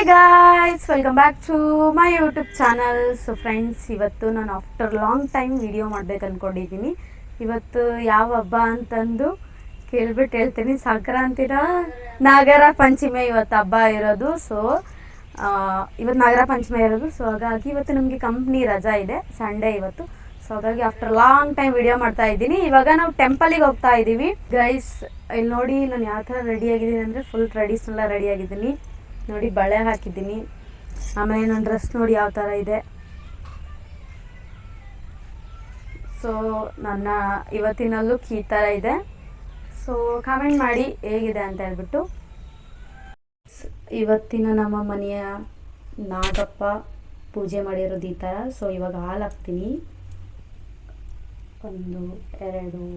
Hi guys, welcome back to my YouTube channel. So friends, ಇವತ್ತು ನಾನು after long time video ಮಾಡ್ಬೇಕು ಅಂದ್ಕೊಂಡಿದ್ದೀನಿ. ಇವತ್ತು ಯಾವ ಹಬ್ಬ ಅಂತಂದು ಕೇಳ್ಬಿಟ್ಟು ಹೇಳ್ತೀನಿ. ಸಂಕ್ರಾಂತಿನ ನಾಗರ ಪಂಚಮಿ ಇವತ್ತು ಹಬ್ಬ ಇರೋದು. ಸೊ ಇವತ್ತು ನಾಗರ ಪಂಚಮಿ ಇರೋದು. ಸೊ ಹಾಗಾಗಿ ಇವತ್ತು ನಮಗೆ ಕಂಪ್ನಿ ರಜಾ ಇದೆ, ಸಂಡೇ ಇವತ್ತು. ಸೊ ಹಾಗಾಗಿ ಆಫ್ಟರ್ ಲಾಂಗ್ ಟೈಮ್ ವಿಡಿಯೋ ಮಾಡ್ತಾ ಇದ್ದೀನಿ. ಇವಾಗ ನಾವು ಟೆಂಪಲಿಗೆ ಹೋಗ್ತಾ ಇದ್ದೀವಿ ಗೈಸ್. ಇಲ್ಲಿ ನೋಡಿ ನಾನು ಯಾವ ಥರ ರೆಡಿ ಆಗಿದ್ದೀನಿ ಅಂದರೆ ಫುಲ್ ಟ್ರೆಡಿಷ್ನಲ್ ರೆಡಿ ಆಗಿದ್ದೀನಿ. ನೋಡಿ, ಬಳೆ ಹಾಕಿದ್ದೀನಿ. ಆಮೇಲೆ ನನ್ನ ಡ್ರೆಸ್ ನೋಡಿ ಯಾವ ಥರ ಇದೆ. ಸೊ ನನ್ನ ಇವತ್ತಿನ ಲುಕ್ ಈ ಥರ ಇದೆ. ಸೊ ಕಾಮೆಂಟ್ ಮಾಡಿ ಹೇಗಿದೆ ಅಂತ ಹೇಳ್ಬಿಟ್ಟು. ಇವತ್ತಿನ ನಮ್ಮ ಮನೆಯ ನಾಗಪ್ಪ ಪೂಜೆ ಮಾಡಿರೋದು ಈ ಥರ. ಸೊ ಇವಾಗ ಹಾಲು ಹಾಕ್ತೀನಿ. 1 2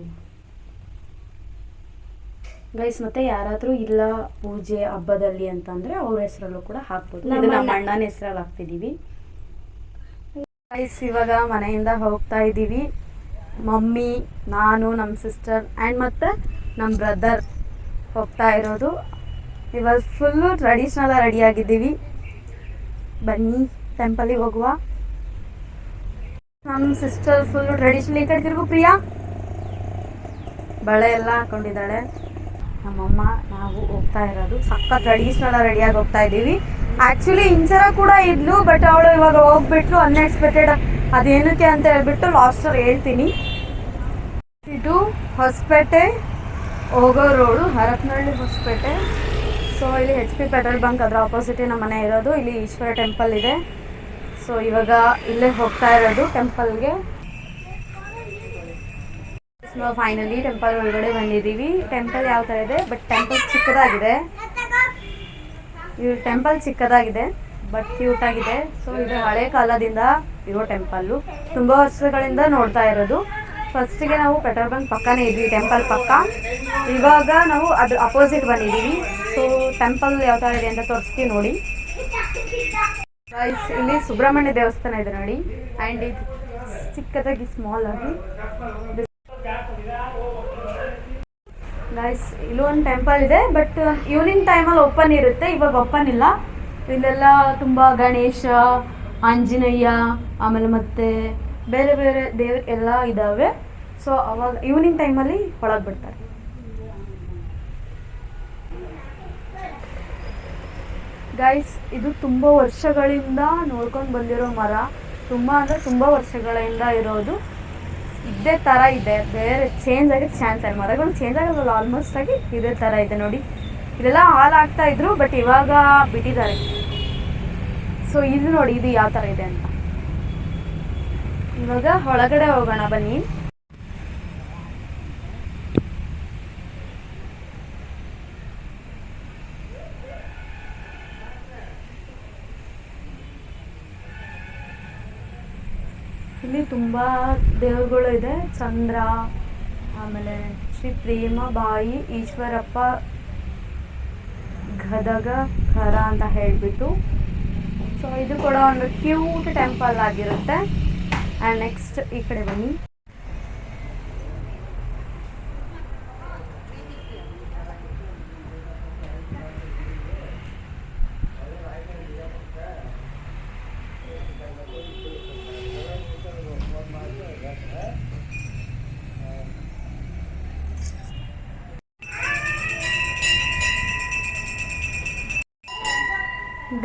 ಗೈಸ್. ಮತ್ತೆ ಯಾರಾದರೂ ಇಲ್ಲ ಪೂಜೆ ಹಬ್ಬದಲ್ಲಿ ಅಂತಂದರೆ ಅವ್ರ ಹೆಸರಲ್ಲೂ ಕೂಡ ಹಾಕ್ಬೋದು. ಇದು ನಮ್ಮ ಅಣ್ಣನ ಹೆಸರಲ್ಲಿ ಹಾಕ್ತಿದ್ದೀವಿ ಗೈಸ್. ಇವಾಗ ಮನೆಯಿಂದ ಹೋಗ್ತಾ ಇದ್ದೀವಿ. ಮಮ್ಮಿ, ನಾನು, ನಮ್ಮ ಸಿಸ್ಟರ್ ಆ್ಯಂಡ್ ಮತ್ತು ನಮ್ಮ ಬ್ರದರ್ ಹೋಗ್ತಾ ಇರೋದು. ಇವಾಗ ಫುಲ್ಲು ಟ್ರೆಡಿಷ್ನಲ್ ರೆಡಿಯಾಗಿದ್ದೀವಿ. ಬನ್ನಿ ಟೆಂಪಲಿಗೆ ಹೋಗುವ. ನಮ್ಮ ಸಿಸ್ಟರ್ ಫುಲ್ಲು ಟ್ರೆಡಿಷ್ನಲ್. ಈ ಕಡೆ ತಿರುಗು ಪ್ರಿಯಾ. ಬಳೆ ಎಲ್ಲ ಹಾಕೊಂಡಿದ್ದಾಳೆ. ನಮ್ಮಮ್ಮ, ನಾವು ಹೋಗ್ತಾ ಇರೋದು ಸಕ್ಕ ಟ್ರೆಡಿಷ್ನಲ್ ರೆಡಿಯಾಗಿ ಹೋಗ್ತಾ ಇದ್ದೀವಿ. ಆ್ಯಕ್ಚುಲಿ ಇಂಚರ ಕೂಡ ಇದ್ಲು, ಬಟ್ ಅವಳು ಇವಾಗ ಹೋಗ್ಬಿಟ್ಲು ಅನ್ಎಕ್ಸ್ಪೆಕ್ಟೆಡ್. ಅದೇನಕ್ಕೆ ಅಂತ ಹೇಳ್ಬಿಟ್ಟು ಲಾಸ್ಟಲ್ಲಿ ಹೇಳ್ತೀನಿ. ಇದು ಹೊಸಪೇಟೆ ಹೋಗೋ ರೋಡು, ಹರಪನಹಳ್ಳಿ ಹೊಸಪೇಟೆ. ಸೊ ಇಲ್ಲಿ HP ಪೆಟ್ರೋಲ್ ಬಂಕ್ ಅದರ ಆಪೋಸಿಟೇ ನಮ್ಮ ಮನೆ ಇರೋದು. ಇಲ್ಲಿ ಈಶ್ವರ ಟೆಂಪಲ್ ಇದೆ. ಸೊ ಇವಾಗ ಇಲ್ಲೇ ಹೋಗ್ತಾ ಇರೋದು ಟೆಂಪಲ್ಗೆ. ನಾವು ಫೈನಲಿ ಟೆಂಪಲ್ ಒಳಗಡೆ ಬಂದಿದ್ದೀವಿ. ಟೆಂಪಲ್ ಯಾವ ಥರ ಇದೆ, ಬಟ್ ಟೆಂಪಲ್ ಚಿಕ್ಕದಾಗಿದೆ. ಟೆಂಪಲ್ ಚಿಕ್ಕದಾಗಿದೆ ಬಟ್ ಕ್ಯೂಟ್ ಆಗಿದೆ. ಸೊ ಇದು ಹಳೆ ಕಾಲದಿಂದ ಇರೋ ಟೆಂಪಲ್ಲು, ತುಂಬ ವರ್ಷಗಳಿಂದ ನೋಡ್ತಾ ಇರೋದು. ಫಸ್ಟಿಗೆ ನಾವು ಪೆಟ್ರೋಲ್ ಬಂಕ್ ಪಕ್ಕನೇ ಇದ್ವಿ, ಟೆಂಪಲ್ ಪಕ್ಕ. ಇವಾಗ ನಾವು ಅದ್ರ ಅಪೋಸಿಟ್ ಬಂದಿದ್ದೀವಿ. ಸೊ ಟೆಂಪಲ್ ಯಾವ ಥರ ಇದೆ ಅಂತ ತೋರಿಸ್ತೀವಿ ನೋಡಿ ಗೈಸ್. ಇಲ್ಲಿ ಸುಬ್ರಹ್ಮಣ್ಯ ದೇವಸ್ಥಾನ ಇದೆ ನೋಡಿ. ಆ್ಯಂಡ್ ಇದು ಚಿಕ್ಕದಾಗಿ ಸ್ಮಾಲ್ ಆಗಿ ಗೈಸ್. ಇಲ್ಲೊಂದು ಟೆಂಪಲ್ ಇದೆ, ಬಟ್ ಈವ್ನಿಂಗ್ ಟೈಮಲ್ಲಿ ಓಪನ್ ಇರುತ್ತೆ, ಇವಾಗ ಓಪನ್ ಇಲ್ಲ. ಇಲ್ಲೆಲ್ಲ ತುಂಬ ಗಣೇಶ, ಆಂಜನೇಯ, ಆಮೇಲೆ ಮತ್ತೆ ಬೇರೆ ಬೇರೆ ದೇವ್ರು ಎಲ್ಲ ಇದ್ದಾವೆ. ಸೊ ಅವಾಗ ಈವ್ನಿಂಗ್ ಟೈಮಲ್ಲಿ ಒಳಗೆ ಬಿಡ್ತಾರೆ. ಗೈಸ್, ಇದು ತುಂಬ ವರ್ಷಗಳಿಂದ ನೋಡ್ಕೊಂಡು ಬಂದಿರೋ ಮರ. ತುಂಬ ಅಂದರೆ ತುಂಬ ವರ್ಷಗಳಿಂದ ಇರೋದು. ಇದೇ ಥರ ಇದೆ, ಬೇರೆ ಚೇಂಜ್ ಆಗಿದ್ದು ಚಾನ್ಸ್ ಆಗಿ ಮರಗಳು ಚೇಂಜ್ ಆಗಿರೋಲ್ಲ, ಆಲ್ಮೋಸ್ಟ್ ಆಗಿ ಇದೇ ಥರ ಇದೆ ನೋಡಿ. ಇದೆಲ್ಲ ಹಾಲು ಹಾಕ್ತಾ ಇದ್ರು, ಬಟ್ ಇವಾಗ ಬಿಟ್ಟಿದ್ದಾರೆ. ಸೊ ಇದು ನೋಡಿ, ಇದು ಯಾವ ಥರ ಇದೆ ಅಂತ. ಇವಾಗ ಒಳಗಡೆ ಹೋಗೋಣ ಬನ್ನಿ. ಇಲ್ಲಿ ತುಂಬ ದೇವರುಗಳು ಇದೆ. ಚಂದ್ರ, ಆಮೇಲೆ ಶ್ರೀ ಪ್ರೇಮಬಾಯಿ, ಈಶ್ವರಪ್ಪ, ಗದಗ ಖರ ಅಂತ ಹೇಳಿಬಿಟ್ಟು. ಸೊ ಇದು ಕೂಡ ಒಂದು ಕ್ಯೂಟ್ ಟೆಂಪಲ್ ಆಗಿರುತ್ತೆ. ಆ್ಯಂಡ್ ನೆಕ್ಸ್ಟ್ ಈ ಕಡೆ ಬನ್ನಿ.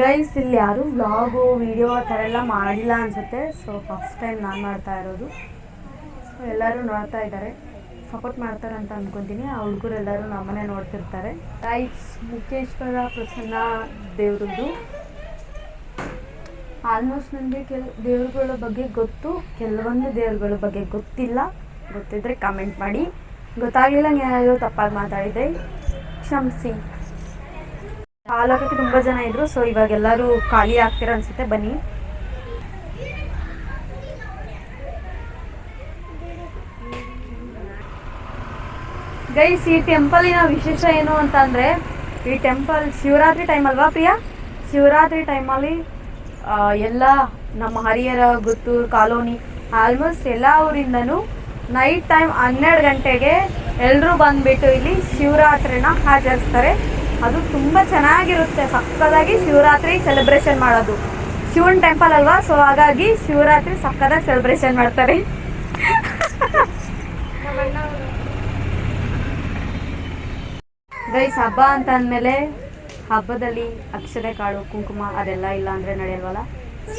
ಗೈಸ್, ಇಲ್ಲಿ ಯಾರು ವ್ಲಾಗು ವಿಡಿಯೋ ಆ ಥರ ಎಲ್ಲ ಮಾಡಿಲ್ಲ ಅನಿಸುತ್ತೆ. ಸೊ ಫಸ್ಟ್ ಟೈಮ್ ನಾನು ಮಾಡ್ತಾ ಇರೋದು. ಸೊ ಎಲ್ಲರೂ ನೋಡ್ತಾ ಇದ್ದಾರೆ, ಸಪೋರ್ಟ್ ಮಾಡ್ತಾರೆ ಅಂತ ಅಂದ್ಕೊತೀನಿ. ಆ ಹುಡುಗರು ಎಲ್ಲರೂ ನಮ್ಮನೆ ನೋಡ್ತಿರ್ತಾರೆ. ಗೈಸ್, ಮುಖೇಶ್ವರ ಪ್ರಸನ್ನ ದೇವ್ರದ್ದು. ಆಲ್ಮೋಸ್ಟ್ ನನಗೆ ದೇವ್ರುಗಳ ಬಗ್ಗೆ ಗೊತ್ತು, ಕೆಲವೊಂದು ದೇವ್ರುಗಳ ಬಗ್ಗೆ ಗೊತ್ತಿಲ್ಲ. ಗೊತ್ತಿದ್ದರೆ ಕಮೆಂಟ್ ಮಾಡಿ. ಗೊತ್ತಾಗಲಿಲ್ಲ, ಏನಾದರೂ ತಪ್ಪಾಗಿ ಮಾತಾಡಿದೆ ಕ್ಷಮಿಸಿ. ಹಾಲಾಗಕ್ಕೆ ತುಂಬ ಜನ ಇದ್ರು. ಸೊ ಇವಾಗ ಎಲ್ಲರೂ ಖಾಲಿ ಆಗ್ತೀರ ಅನ್ಸುತ್ತೆ. ಬನ್ನಿ. ಗೈಸ್, ಈ ಟೆಂಪಲಿನ ವಿಶೇಷ ಏನು ಅಂತಂದರೆ, ಈ ಟೆಂಪಲ್ ಶಿವರಾತ್ರಿ ಟೈಮ್ ಅಲ್ವಾ ಪ್ರಿಯಾ? ಶಿವರಾತ್ರಿ ಟೈಮಲ್ಲಿ ಎಲ್ಲ ನಮ್ಮ ಹರಿಹರ, ಗುತ್ತೂರು ಕಾಲೋನಿ, ಆಲ್ಮೋಸ್ಟ್ ಎಲ್ಲ ಊರಿಂದನೂ ನೈಟ್ ಟೈಮ್ 12 ಗಂಟೆಗೆ ಎಲ್ಲರೂ ಬಂದುಬಿಟ್ಟು ಇಲ್ಲಿ ಶಿವರಾತ್ರಿನ ಆಚರಿಸ್ತಾರೆ. ಅದು ತುಂಬ ಚೆನ್ನಾಗಿರುತ್ತೆ. ಸಕ್ಕದಾಗಿ ಶಿವರಾತ್ರಿ ಸೆಲೆಬ್ರೇಷನ್ ಮಾಡೋದು. ಶಿವನ್ ಟೆಂಪಲ್ ಅಲ್ವಾ, ಸೊ ಹಾಗಾಗಿ ಶಿವರಾತ್ರಿ ಸಕ್ಕದಾಗಿ ಸೆಲೆಬ್ರೇಷನ್ ಮಾಡ್ತಾರೆ. ಗೈಸ್, ಹಬ್ಬ ಅಂತ ಅಂದಮೇಲೆ ಹಬ್ಬದಲ್ಲಿ ಅಕ್ಷತೆ ಕಾಳು, ಕುಂಕುಮ ಅದೆಲ್ಲ ಇಲ್ಲ ಅಂದರೆ ನಡೆಯಲ್ವಲ್ಲ.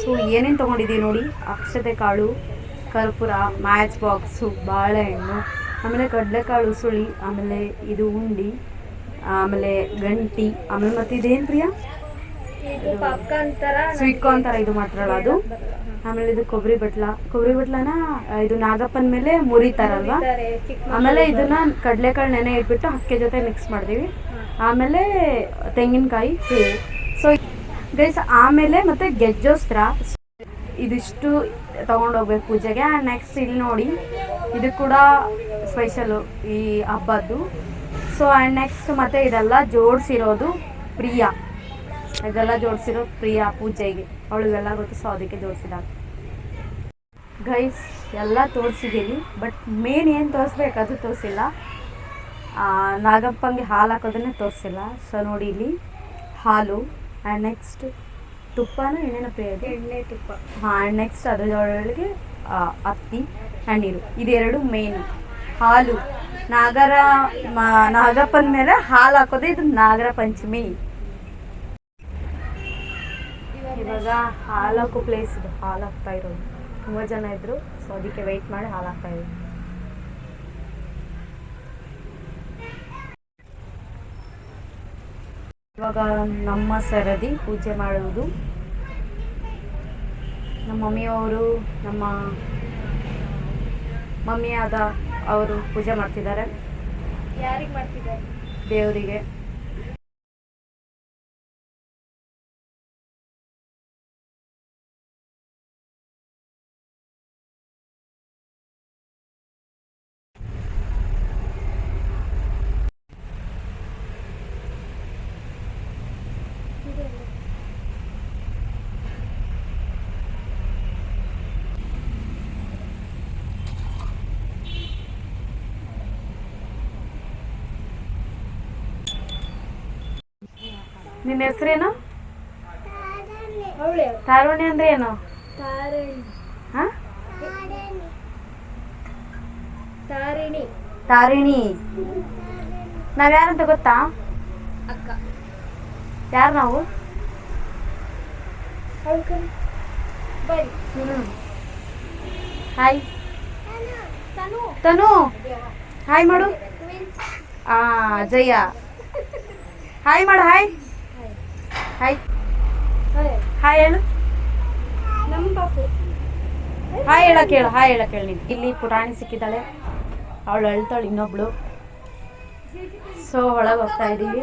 ಸೊ ಏನೇನು ತೊಗೊಂಡಿದ್ದೀವಿ ನೋಡಿ: ಅಕ್ಷತೆ ಕಾಳು, ಕರ್ಪೂರ, ಮ್ಯಾಚ್ ಬಾಕ್ಸು, ಬಾಳೆಹಣ್ಣು, ಆಮೇಲೆ ಕಡಲೆಕಾಳು ಸುಳಿ, ಆಮೇಲೆ ಇದು ಉಂಡಿ, ಆಮೇಲೆ ಗಂಟಿ, ಆಮೇಲೆ ಮತ್ತೆ ಇದೇನು ಪ್ರಿಯಾ, ಸ್ವೀಟ್ ಕಾರ್ನ್ ಥರ ಇದು ಮಾಡ್ತಾರಲ್ಲ ಅದು. ಆಮೇಲೆ ಇದು ಕೊಬ್ಬರಿ ಬಟ್ಲನ ಇದು ನಾಗಪ್ಪನ ಮೇಲೆ ಮುರಿತಾರಲ್ವಾ. ಆಮೇಲೆ ಇದನ್ನ ಕಡಲೆಕಾಳು ನೆನೆ ಇಟ್ಬಿಟ್ಟು ಅಕ್ಕಿ ಜೊತೆ ಮಿಕ್ಸ್ ಮಾಡ್ತೀವಿ. ಆಮೇಲೆ ತೆಂಗಿನಕಾಯಿ, ಹೂವು. ಸೊ ಗೈಸ್, ಆಮೇಲೆ ಮತ್ತೆ ಗೆಜ್ಜೋಸ್ತ್ರ, ಇದಿಷ್ಟು ತೊಗೊಂಡೋಗ್ಬೇಕು ಪೂಜೆಗೆ. ಆ್ಯಂಡ್ ನೆಕ್ಸ್ಟ್ ಇಲ್ಲಿ ನೋಡಿ, ಇದು ಕೂಡ ಸ್ಪೆಷಲು ಈ ಹಬ್ಬದ್ದು. ಸೊ ಆ್ಯಂಡ್ ನೆಕ್ಸ್ಟ್ ಮತ್ತೆ ಇದೆಲ್ಲ ಜೋಡಿಸಿರೋದು ಪ್ರಿಯಾ, ಇದೆಲ್ಲ ಜೋಡಿಸಿರೋದು ಪ್ರಿಯಾ ಪೂಜೆಗೆ. ಅವಳಿಗೆಲ್ಲ ಗೊತ್ತು, ಸೊ ಅದಕ್ಕೆ ಜೋಡಿಸಿದಾಗ. ಗೈಸ್, ಎಲ್ಲ ತೋರಿಸಿದ್ದೀವಿ, ಬಟ್ ಮೇನ್ ಏನು ತೋರಿಸ್ಬೇಕು ಅದು ತೋರಿಸಿಲ್ಲ. ನಾಗಪ್ಪಂಗೆ ಹಾಲು ಹಾಕೋದನ್ನೇ ತೋರಿಸಿಲ್ಲ. ಸೊ ನೋಡಿ, ಇಲ್ಲಿ ಹಾಲು ಆ್ಯಂಡ್ ನೆಕ್ಸ್ಟ್ ತುಪ್ಪನೂ ಏನೇನು ಪ್ರಿಯೋದು, ಎಣ್ಣೆ ತುಪ್ಪ. ಹಾಂ, ಆ್ಯಂಡ್ ನೆಕ್ಸ್ಟ್ ಅದರೊಳಗೆ ಅಕ್ಕಿ ಆ್ಯಂಡ್ ನೀರು, ಇದೆರಡು ಮೇನ್. ಹಾಲು ನಾಗಪ್ಪನ ಮೇಲೆ ಹಾಲು ಹಾಕೋದು, ಇದು ನಾಗರ ಪಂಚಮಿ. ಇವಾಗ ಹಾಲು ಹಾಕೋ ಪ್ಲೇಸ್ ಇದು, ಹಾಲು ಹಾಕ್ತಾ ಇರೋದು. ತುಂಬ ಜನ ಇದ್ರು, ಸೊ ಅದಕ್ಕೆ ವೆಯ್ಟ್ ಮಾಡಿ ಹಾಲು ಹಾಕ್ತಾ ಇರೋದು. ಇವಾಗ ನಮ್ಮ ಸರದಿ ಪೂಜೆ ಮಾಡುವುದು. ನಮ್ಮ ಮಮ್ಮಿಯವರು, ನಮ್ಮ ಮಮ್ಮಿಯಾದ ಅವರು ಪೂಜೆ ಮಾಡ್ತಿದ್ದಾರೆ. ಯಾರಿಗೆ ಮಾಡ್ತಿದ್ದಾರೆ? ದೇವರಿಗೆ. ನಿನ್ನ ಹೆಸರೇನು? ತಾರುಣಿ ಅಂದ್ರೆ ಏನು? ತಾರಿಣಿ. ನಾವ್ಯಾರಂತ ಗೊತ್ತಾ? ಅಕ್ಕ. ಯಾರು ನಾವು? ಹಾಯ್ ತನು, ಹಾಯ್ ಮಾಡು. ಜಯ, ಹಾಯ್ ಮಾಡು. ಹಾಯ್ ಹಾಯ್ ಹಾಯ್ ಹೇಳು. ನಮ್ಮ ಪಾಪು ಹಾಯ್ ಹೇಳಕ್ಕೆ ಹೇಳು, ಹಾಯ್ ಹೇಳಕ್ಕೆ ಹೇಳಿ. ಇಲ್ಲಿ ಪುಟಾಣಿ ಸಿಕ್ಕಿದ್ದಾಳೆ, ಅವಳು ಅಳ್ತಾಳೆ ಇನ್ನೊಬ್ಳು. ಸೊ ಒಳಗೆ ಹೋಗ್ತಾ ಇದ್ದೀವಿ.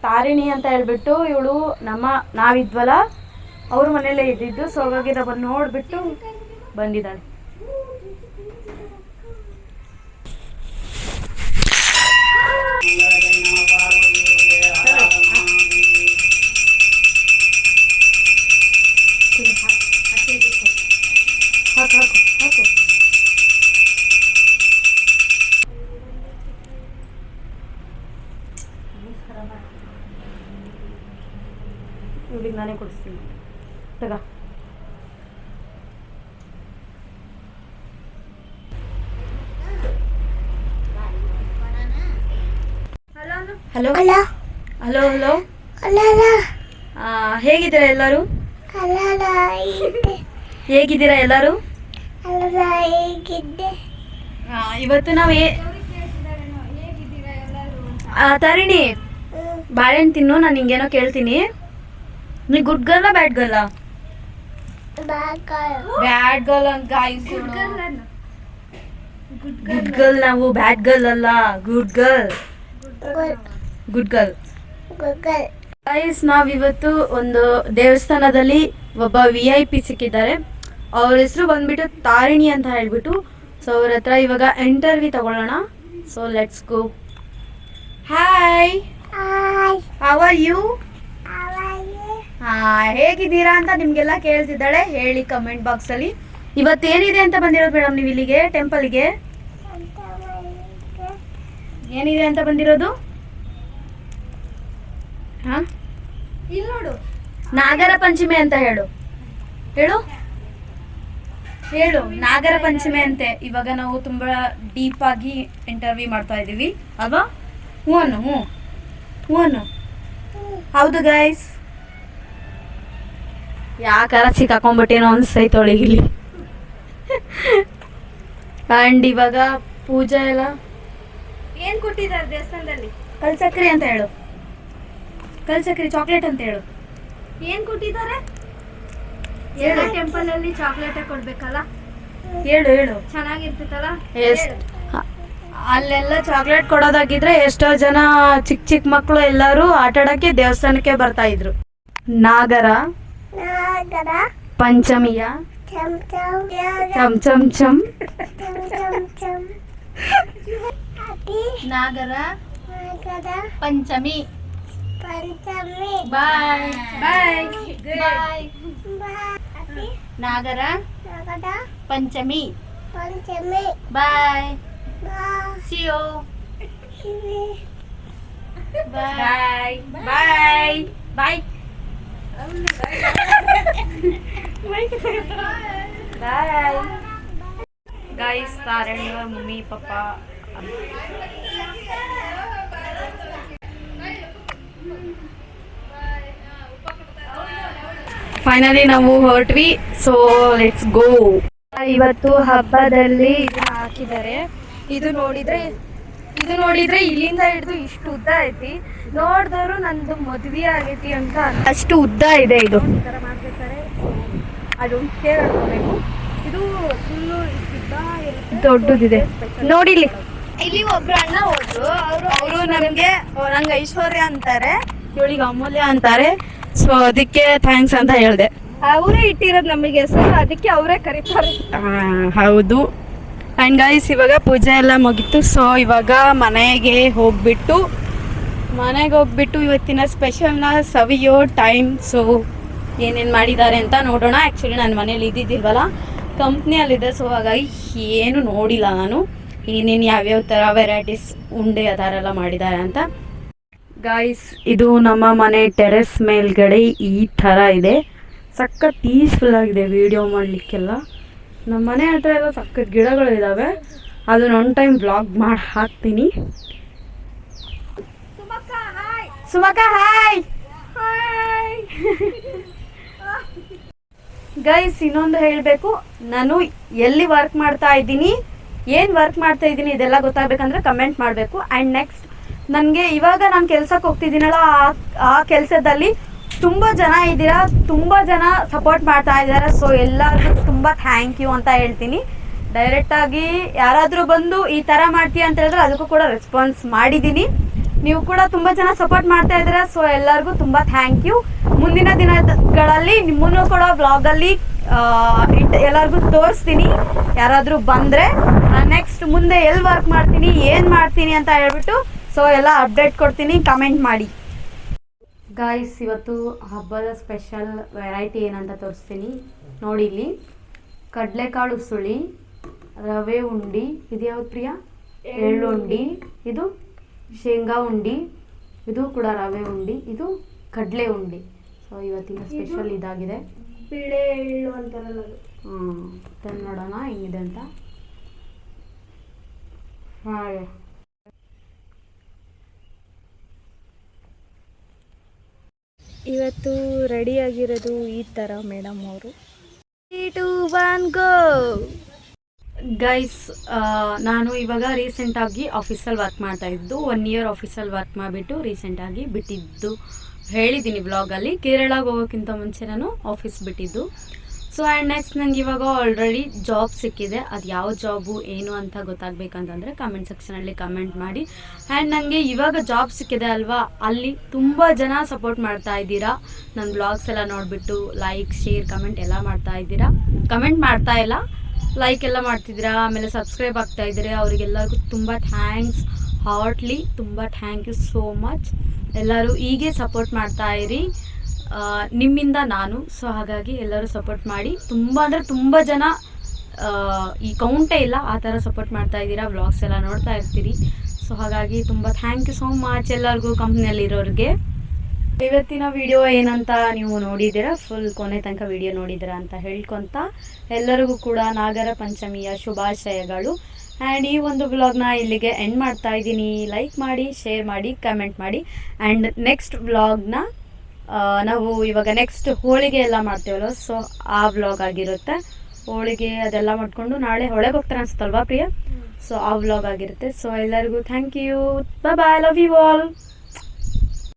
ತಾರಿಣಿ ಅಂತ ಹೇಳ್ಬಿಟ್ಟು ಇವಳು ನಾವಿದ್ವಲ್ಲ ಅವ್ರ ಮನೆಯಲ್ಲೇ ಇದ್ದಿದ್ದು. ಸೊ ಹಾಗಾಗಿ ನಾವು ನೋಡ್ಬಿಟ್ಟು ಬಂದಿದ್ದಾಳೆ. ಹಾಕು. ಇವಳಿಗೆ ನಾನೇ ಕೊಡಿಸ್ತೀನಿ, ತಗ. Hello hello hello hello. ಹೇಗಿದ್ದೀರಾ ಎಲ್ಲರೂ? ಹೇಗಿದ್ದೀರಾ ಎಲ್ಲರೂ? ಇವತ್ತು ನಾವು ತಾರಿಣಿ ಬಾಳೆಹಣ್ಣು ತಿನ್ನು. ನಾನು ಹಿಂಗೇನೋ ಕೇಳ್ತೀನಿ. ನೀ ಗುಡ್ ಗರ್ಲ ಬ್ಯಾಡ್ ಗರ್ಲ? ಬ್ಯಾಡ್ ಗರ್ಲ್ ಅಂತ. ಗುಡ್ ಗರ್ಲ್ ನಾವು, ಬ್ಯಾಡ್ ಗರ್ಲ್ ಅಲ್ಲ. Good girl. ಗೈಸ್, ನಾವಿವತ್ತು ಒಂದು ದೇವಸ್ಥಾನದಲ್ಲಿ ಒಬ್ಬ VIP ಸಿಕ್ಕಿದ್ದಾರೆ. ಅವ್ರ ಹೆಸರು ಬಂದ್ಬಿಟ್ಟು ತಾರಿಣಿ ಅಂತ ಹೇಳ್ಬಿಟ್ಟು. ಸೊ ಅವ್ರ ಹತ್ರ ಇವಾಗ ಇಂಟರ್ವ್ಯೂ ತಗೊಳ್ಳೋಣ. So let's go. Hi, how are you? ಹೇಗಿದ್ದೀರಾ ಅಂತ ನಿಮ್ಗೆಲ್ಲ ಕೇಳ್ತಿದ್ದಾಳೆ. ಹೇಳಿ ಕಮೆಂಟ್ ಬಾಕ್ಸ್ ಅಲ್ಲಿ. ಇವತ್ತೇನಿದೆ ಅಂತ ಬಂದಿರೋದು ಮೇಡಮ್ ನೀವು ಇಲ್ಲಿಗೆ ಟೆಂಪಲ್ಗೆ? ಏನಿದೆ ಅಂತ ಬಂದಿರೋದು? ಹಾ ಇಲ್ಲಿ ನೋಡು, ನಾಗರ ಪಂಚಮಿ ಅಂತ ಹೇಳು ಹೇಳು ಹೇಳು ನಾಗರ ಪಂಚಮಿ ಅಂತೆ. ಇವಾಗ ನಾವು ತುಂಬಾ ಡೀಪ್ ಆಗಿ ಇಂಟರ್ವ್ಯೂ ಮಾಡ್ತಾ ಇದೀವಿ ಅಲ್ವಾ? ಹ್ಞೂ ಅನ್ನು ಹ್ಞೂ ಅನ್ನು. ಹೌದು ಗೈಸ್, ಯಾಕಾರ ಸಿಕ್ಕಾಕೊಂಡ್ಬಿಟ್ಟೇನೋ ಅನ್ಸೈತೆ ಒಳಗಿಲ್ಲಿ. ಆ್ಯಂಡ್ ಇವಾಗ ಪೂಜೆ ಎಲ್ಲ ಏನು ಕೊಟ್ಟಿದ್ದಾರೆ ದೇವಸ್ಥಾನದಲ್ಲಿ? ಕಲ್ಸಕ್ರಿ ಅಂತ ಹೇಳು, ಕಲ್ಸಕ್ರಿ ಚಾಕ್ಲೇಟ್ ಅಂತ ಹೇಳು. ಏನು ಕೊಟ್ಟಿದ್ದಾರೆ ಹೇಳು. ಟೆಂಪಲ್ ಅಲ್ಲಿ ಚಾಕ್ಲೇಟ್ ಕೊಡ್ಬೇಕಲ್ಲ, ಹೇಳು ಹೇಳು. ಚೆನ್ನಾಗಿರ್ತೈತಲ್ಲ. ಎಸ್, ಅಲ್ಲೆಲ್ಲ ಚಾಕ್ಲೇಟ್ ಕೊಡೋದಾಗಿದ್ರೆ ಎಷ್ಟೋ ಜನ ಚಿಕ್ಕ ಚಿಕ್ಕ ಮಕ್ಕಳು ಎಲ್ಲರೂ ಆಟ ಆಡಕ್ಕೆ ದೇವಸ್ಥಾನಕ್ಕೆ ಬರ್ತಾ ಇದ್ರು. ನಾಗರ ಪಂಚಮಿಯ ಚಮ್ ಚಮ್ ಚಮ್ ನಾಗರ ಪಂಚಮಿ. ಬಾಯ್ ಬಾಯ್ ಬಾಯ್. ನಾಗರ ಪಂಚಮಿ. ಬಾಯ್. See you. Bye. Bye. Bye. Bye. Guys, Taran, mummy, papa. Finally ನಾವು ಹೊರಟ್ವಿ. So let's go. ಇವತ್ತು ಹಬ್ಬದಲ್ಲಿ ಹಾಕಿದ್ದಾರೆ. ಇದು ನೋಡಿದ್ರೆ ಇಲ್ಲಿಂದ ಹಿಡಿದು ಇಷ್ಟು ಉದ್ದ ಐತಿ. ನೋಡಿದವರು ನಂದು ಮದುವೆ ಆಗೈತಿ ಅಂತ ಅಷ್ಟು ಉದ್ದ ಇದೆ. ಇದು ಮಾಡ್ಬೇಕಾರೆ ಅದು ಕೇಳ್ಕೋಬೇಕು. ಇದು ಫುಲ್ಲು ದೊಡ್ಡದಿದೆ ನೋಡಿಲಿ. ಇಲ್ಲಿ ಒಬ್ರು ಅಣ್ಣ ಹೋದ್ರು, ಅವರು ನಂಗೆ ಐಶ್ವರ್ಯ ಅಂತಾರೆ, ಇವಳಿಗೆ ಅಮೂಲ್ಯ ಅಂತಾರೆ. ಸೊ ಅದಕ್ಕೆ ಥ್ಯಾಂಕ್ಸ್ ಅಂತ ಹೇಳಿದೆ. ಅವರೇ ಇಟ್ಟಿರೋದು ನಮಗೆ ಹೆಸರು, ಅದಕ್ಕೆ ಅವರೇ ಕರೀತಾರೆ. ಹೌದು. ಆ್ಯಂಡ್ ಗೈಸ್, ಇವಾಗ ಪೂಜೆ ಎಲ್ಲ ಮುಗೀತು. ಸೊ ಇವಾಗ ಮನೆಗೆ ಹೋಗ್ಬಿಟ್ಟು ಇವತ್ತಿನ ಸ್ಪೆಷಲ್ನ ಸವಿಯೋ ಟೈಮ್. ಸೊ ಏನೇನು ಮಾಡಿದ್ದಾರೆ ಅಂತ ನೋಡೋಣ. ಆ್ಯಕ್ಚುಲಿ ನಾನು ಮನೇಲಿ ಇದ್ದಿದ್ದಿಲ್ವಲ್ಲ, ಕಂಪ್ನಿಯಲ್ಲಿದೆ. ಸೊ ಹಾಗಾಗಿ ಏನು ನೋಡಿಲ್ಲ ನಾನು, ಏನೇನು ಯಾವ್ಯಾವ ಥರ ವೆರೈಟೀಸ್ ಉಂಡೆ ಅದರೆಲ್ಲ ಮಾಡಿದ್ದಾರೆ ಅಂತ. ಗಾಯ್ಸ್, ಇದು ನಮ್ಮ ಮನೆ ಟೆರೆಸ್ ಮೇಲ್ಗಡೆ ಈ ಥರ ಇದೆ. ಸಖತ್ ಪೀಸ್ಫುಲ್ ಆಗಿದೆ ವಿಡಿಯೋ ಮಾಡಲಿಕ್ಕೆಲ್ಲ. ನಮ್ಮ ಮನೆ ಹತ್ರ ಎಲ್ಲ ಸಖತ್ ಗಿಡಗಳು ಇದ್ದಾವೆ. ಅದನ್ನ ಒನ್ ಟೈಮ್ ಬ್ಲಾಗ್ ಮಾಡಿ ಹಾಕ್ತೀನಿ. ಸುಮಕ ಹಾಯ್. ಗೈಸ್, ಇನ್ನೊಂದು ಹೇಳಬೇಕು, ನಾನು ಎಲ್ಲಿ ವರ್ಕ್ ಮಾಡ್ತಾ ಇದ್ದೀನಿ, ಏನು ವರ್ಕ್ ಮಾಡ್ತಾ ಇದ್ದೀನಿ ಇದೆಲ್ಲ ಗೊತ್ತಾಗಬೇಕಂದ್ರೆ ಕಮೆಂಟ್ ಮಾಡಬೇಕು. ಆ್ಯಂಡ್ ನೆಕ್ಸ್ಟ್, ನನಗೆ ಇವಾಗ ನಾನು ಕೆಲ್ಸಕ್ಕೆ ಹೋಗ್ತಿದ್ದೀನಲ್ಲ, ಆ ಕೆಲಸದಲ್ಲಿ ತುಂಬ ಜನ ಇದ್ದೀರಾ, ತುಂಬ ಜನ ಸಪೋರ್ಟ್ ಮಾಡ್ತಾ ಇದ್ದಾರೆ. ಸೊ ಎಲ್ಲರಿಗೂ ತುಂಬ ಥ್ಯಾಂಕ್ ಯು ಅಂತ ಹೇಳ್ತೀನಿ. ಡೈರೆಕ್ಟಾಗಿ ಯಾರಾದರೂ ಬಂದು ಈ ಥರ ಮಾಡ್ತೀಯ ಅಂತ ಹೇಳಿದ್ರೆ ಅದಕ್ಕೂ ಕೂಡ ರೆಸ್ಪಾನ್ಸ್ ಮಾಡಿದ್ದೀನಿ. ನೀವು ಕೂಡ ತುಂಬ ಜನ ಸಪೋರ್ಟ್ ಮಾಡ್ತಾ ಇದ್ದೀರಾ. ಸೊ ಎಲ್ಲರಿಗೂ ತುಂಬ ಥ್ಯಾಂಕ್ ಯು. ಮುಂದಿನ ದಿನಗಳಲ್ಲಿ ನಿಮ್ಮನ್ನು ಕೂಡ ವ್ಲಾಗಲ್ಲಿ ಎಲ್ಲರಿಗೂ ತೋರಿಸ್ತೀನಿ. ಯಾರಾದರೂ ಬಂದರೆ ನೆಕ್ಸ್ಟ್ ಮುಂದೆ ಎಲ್ಲಿ ವರ್ಕ್ ಮಾಡ್ತೀನಿ, ಏನು ಮಾಡ್ತೀನಿ ಅಂತ ಹೇಳ್ಬಿಟ್ಟು ಸೊ ಎಲ್ಲ ಅಪ್ಡೇಟ್ ಕೊಡ್ತೀನಿ. ಕಮೆಂಟ್ ಮಾಡಿ. ಗಾಯ್ಸ್, ಇವತ್ತು ಹಬ್ಬದ ಸ್ಪೆಷಲ್ ವೆರೈಟಿ ಏನಂತ ತೋರಿಸ್ತೀನಿ ನೋಡಿ. ಇಲ್ಲಿ ಕಡಲೆಕಾಳು ಉಸುಳಿ, ರವೆ ಉಂಡಿ, ಇದು ಯಾವ್ದು ಪ್ರಿಯಾ? ಎಳ್ಳು ಉಂಡಿ, ಇದು ಶೇಂಗಾ ಉಂಡಿ, ಇದು ಕೂಡ ರವೆ ಉಂಡಿ, ಇದು ಕಡಲೆ ಉಂಡಿ. ಸೊ ಇವತ್ತಿನ ಸ್ಪೆಷಲ್ ಇದಾಗಿದೆ. ಬಿಳೆ ಎಳ್ಳು ಅಂತಾರಲ್ಲ ಅದು. ನೋಡೋಣ ಹೆಂಗಿದೆ ಅಂತ. ಹಾಗೆ ಇವತ್ತು ರೆಡಿಯಾಗಿರೋದು ಈ ಥರ ಮೇಡಮ್ ಅವರು. 3, 2, 1 ಗೋ. ಗೈಸ್, ನಾನು ಇವಾಗ ರೀಸೆಂಟಾಗಿ ಆಫೀಸಲ್ಲಿ ವರ್ಕ್ ಮಾಡ್ತಾಯಿದ್ದು. 1 ಇಯರ್ ಆಫೀಸಲ್ಲಿ ವರ್ಕ್ ಮಾಡಿಬಿಟ್ಟು ರೀಸೆಂಟಾಗಿ ಬಿಟ್ಟಿದ್ದು ಹೇಳಿದ್ದೀನಿ ಬ್ಲಾಗಲ್ಲಿ. ಕೇರಳಗೆ ಹೋಗೋಕ್ಕಿಂತ ಮುಂಚೆ ನಾನು ಆಫೀಸ್ ಬಿಟ್ಟಿದ್ದು. ಸೊ ಆ್ಯಂಡ್ ನೆಕ್ಸ್ಟ್ ನನಗೆ ಇವಾಗ ಆಲ್ರೆಡಿ ಜಾಬ್ ಸಿಕ್ಕಿದೆ. ಅದು ಯಾವ ಜಾಬು ಏನು ಅಂತ ಗೊತ್ತಾಗಬೇಕಂತಂದರೆ ಕಮೆಂಟ್ ಸೆಕ್ಷನಲ್ಲಿ ಕಮೆಂಟ್ ಮಾಡಿ. ಆ್ಯಂಡ್ ನನಗೆ ಇವಾಗ ಜಾಬ್ ಸಿಕ್ಕಿದೆ ಅಲ್ವಾ, ಅಲ್ಲಿ ತುಂಬ ಜನ ಸಪೋರ್ಟ್ ಮಾಡ್ತಾ ಇದ್ದೀರಾ. ನನ್ನ ಬ್ಲಾಗ್ಸ್ ಎಲ್ಲ ನೋಡಿಬಿಟ್ಟು ಲೈಕ್, ಶೇರ್, ಕಮೆಂಟ್ ಎಲ್ಲ ಮಾಡ್ತಾ ಇದ್ದೀರಾ. ಕಮೆಂಟ್ ಮಾಡ್ತಾ ಇಲ್ಲ, ಲೈಕ್ ಎಲ್ಲ ಮಾಡ್ತಿದ್ದೀರಾ, ಆಮೇಲೆ ಸಬ್ಸ್ಕ್ರೈಬ್ ಆಗ್ತಾ ಇದ್ದೀರಾ. ಅವರಿಗೆಲ್ಲರಿಗೂ ತುಂಬ ಥ್ಯಾಂಕ್ಸ್. ಹಾರ್ಟ್ಲಿ ತುಂಬ ಥ್ಯಾಂಕ್ ಯು ಸೋ ಮಚ್. ಎಲ್ಲರೂ ಹೀಗೆ ಸಪೋರ್ಟ್ ಮಾಡ್ತಾ ಇರಿ, ನಿಮ್ಮಿಂದ ನಾನು. ಸೊ ಹಾಗಾಗಿ ಎಲ್ಲರೂ ಸಪೋರ್ಟ್ ಮಾಡಿ. ತುಂಬ ಅಂದರೆ ತುಂಬ ಜನ, ಈ ಕೌಂಟೇ ಇಲ್ಲ, ಆ ಥರ ಸಪೋರ್ಟ್ ಮಾಡ್ತಾ ಇದ್ದೀರಾ. ವ್ಲಾಗ್ಸ್ ಎಲ್ಲ ನೋಡ್ತಾ ಇರ್ತೀರಿ. ಸೊ ಹಾಗಾಗಿ ತುಂಬ ಥ್ಯಾಂಕ್ ಯು ಸೋ ಮಚ್ ಎಲ್ಲರಿಗೂ, ಕಂಪ್ನಿಯಲ್ಲಿರೋರಿಗೆ. ಇವತ್ತಿನ ವಿಡಿಯೋ ಏನಂತ ನೀವು ನೋಡಿದ್ದೀರಾ, ಫುಲ್ ಕೊನೆ ತನಕ ವಿಡಿಯೋ ನೋಡಿದ್ದೀರಾ ಅಂತ ಹೇಳ್ಕೊತ ಎಲ್ಲರಿಗೂ ಕೂಡ ನಾಗರ ಪಂಚಮಿಯ ಶುಭಾಶಯಗಳು. ಆ್ಯಂಡ್ ಈ ಒಂದು ವ್ಲಾಗ್ನ ಇಲ್ಲಿಗೆ ಎಂಡ್ ಮಾಡ್ತಾ ಇದ್ದೀನಿ. ಲೈಕ್ ಮಾಡಿ, ಶೇರ್ ಮಾಡಿ, ಕಮೆಂಟ್ ಮಾಡಿ. ಆ್ಯಂಡ್ ನೆಕ್ಸ್ಟ್ ವ್ಲಾಗ್ನ ನಾವು ಇವಾಗ ನೆಕ್ಸ್ಟ್ ಹೋಳಿಗೆ ಎಲ್ಲ ಮಾಡ್ತೇವಲ್ಲ, ಸೊ ಆ ವ್ಲಾಗ್ ಆಗಿರುತ್ತೆ. ಹೋಳಿಗೆ ಅದೆಲ್ಲ ಮಾಡ್ಕೊಂಡು ನಾಳೆ ಹೊಳೆಗೆ ಹೋಗ್ತಾರೆ ಅನ್ಸುತ್ತಲ್ವಾ ಪ್ರಿಯಾ? ಸೊ ಆ ವ್ಲಾಗ್ ಆಗಿರುತ್ತೆ. ಸೊ ಎಲ್ಲರಿಗೂ thank you, bye bye, love you all.